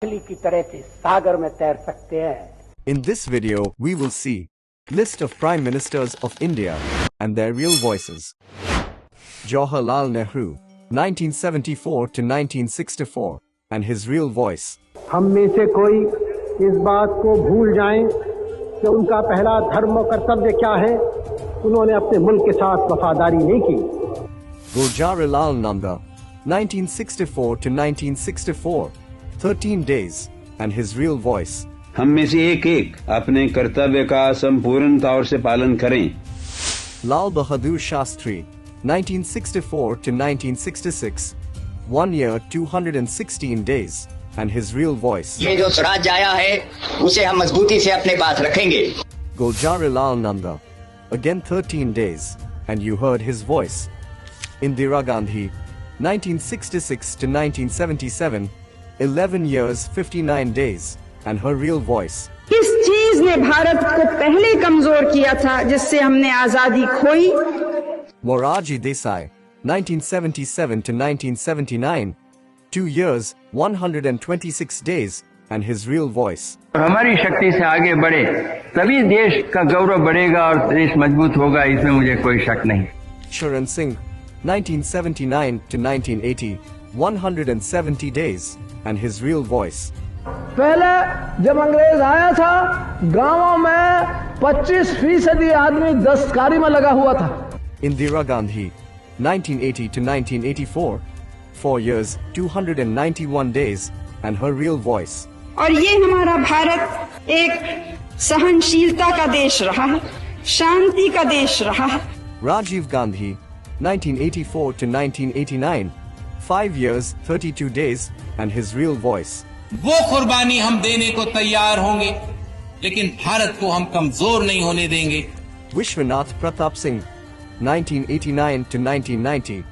मछली की तरह से सागर में तैर सकते हैं। In this video, we will see list of Prime Ministers of India and their real voices. Jawaharlal Nehru, 1974 to 1964, and his real voice. हम में से कोई इस बात को भूल जाएं कि उनका पहला धर्म और कर्तव्य क्या है। उन्होंने अपने मुल्क के साथ वफादारी नहीं की। Gulzarilal Nanda, 1964 to 1964, 13 days, and his real voice. हम में से एक अपने कर्तव्य का संपूर्ण तौर से पालन करें। Lal Bahadur Shastri, 1964 to 1966, 1 year 216 days, and his real voice. ये जो स्वराज आया है उसे हम मजबूती से अपने पास रखेंगे। Gulzarilal Nanda, again 13 days, and you heard his voice. Indira Gandhi, 1966 to 1977, 11 years 59 days, and her real voice. किस चीज ने भारत को पहले कमजोर किया था जिससे हमने आजादी खोई? Morarji Desai, 1977 to 1979, 2 years 126 days, and his real voice. हमारी शक्ति से आगे बढ़े तभी देश का गौरव बढ़ेगा और देश मजबूत होगा, इसमें मुझे कोई शक नहीं। Charan Singh, 1979 to 1980, 170 days, and his real voice. पहले जब अंग्रेज आया था गांवों में 25% आदमी दस्तकारी में लगा हुआ था। Indira Gandhi, 1980 to 1984, 4 years 291 days, and her real voice. और ये हमारा भारत एक सहनशीलता का देश रहा है, शांति का देश रहा है। Rajiv Gandhi, 1984 to 1989, 5 years 32 days, and his real voice. वो कुर्बानी हम देने को तैयार होंगे, लेकिन भारत को हम कमजोर नहीं होने देंगे। Vishwanath Pratap Singh, 1989 to 1990,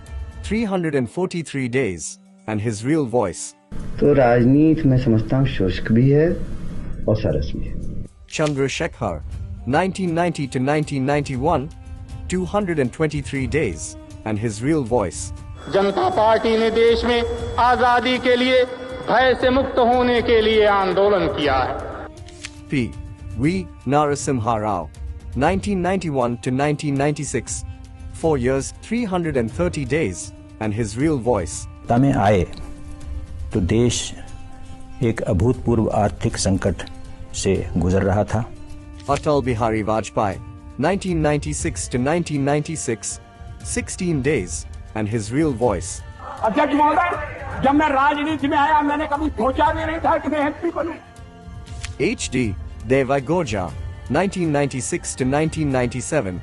343 days, and his real voice. तो राजनीति में समझता हूँ शुष्क भी है और सरस भी है। Chandrasekhar, 1990 to 1991, 223 days, and his real voice. Janata party ने देश में आजादी के लिए भय से मुक्त होने के लिए आंदोलन किया है। P. V. Narasimha Rao, 1991 to 1996, 4 years 330 days, and his real voice. में आए तो देश एक अभूतपूर्व आर्थिक संकट से गुजर रहा था। Atal Bihari Vajpayee, 1996 to 1996, 16 days, and his real voice. अध्यक्ष महोदय, जब मैं राजनीति में आया मैंने कभी सोचा भी नहीं था कि मैं MP बनूं। H.D. Deva Goja, 1996 to 1997,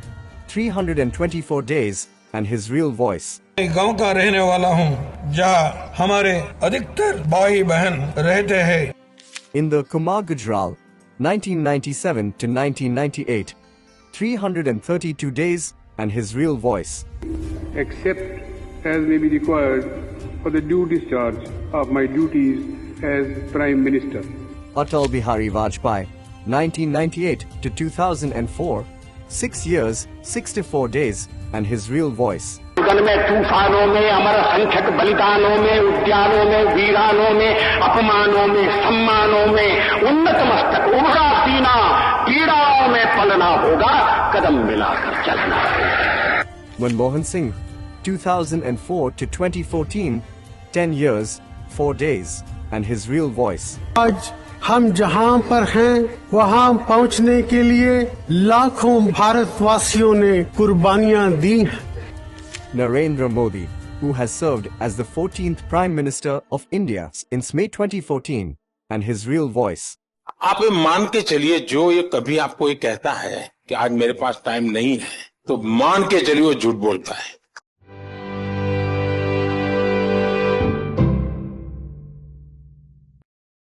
324 days, and his real voice. गांव का रहने वाला हूं, जहां हमारे अधिकतर भाई बहन रहते हैं। Inder Kumar Gujral, 1997 to 1998, 332 days, and his real voice. Except as may be required for the due discharge of my duties as Prime Minister. Atal Bihari Vajpayee, 1998 to 2004, 6 years, 64 days, and his real voice. में तूफानों में अमर संख्यक बलिदानों में उद्यानों में वीरानों में अपमानों में सम्मानों में उन्नत मस्तक उभरा सीना पीड़ाओं में पलना होगा, कदम मिलाकर चलना होगा। Manmohan Singh, 2004 to 2014, 10 years, 4 days, and his real voice. आज हम जहां पर हैं वहां पहुंचने के लिए लाखों भारतवासियों ने कुर्बानियां दी हैं। Narendra Modi, who has served as the 14th Prime Minister of India since May 2014, and his real voice. आप मान के चलिए, जो ये कभी आपको ये कहता है कि आज मेरे पास टाइम नहीं है, तो मान के चलिए वो झूठ बोलता है।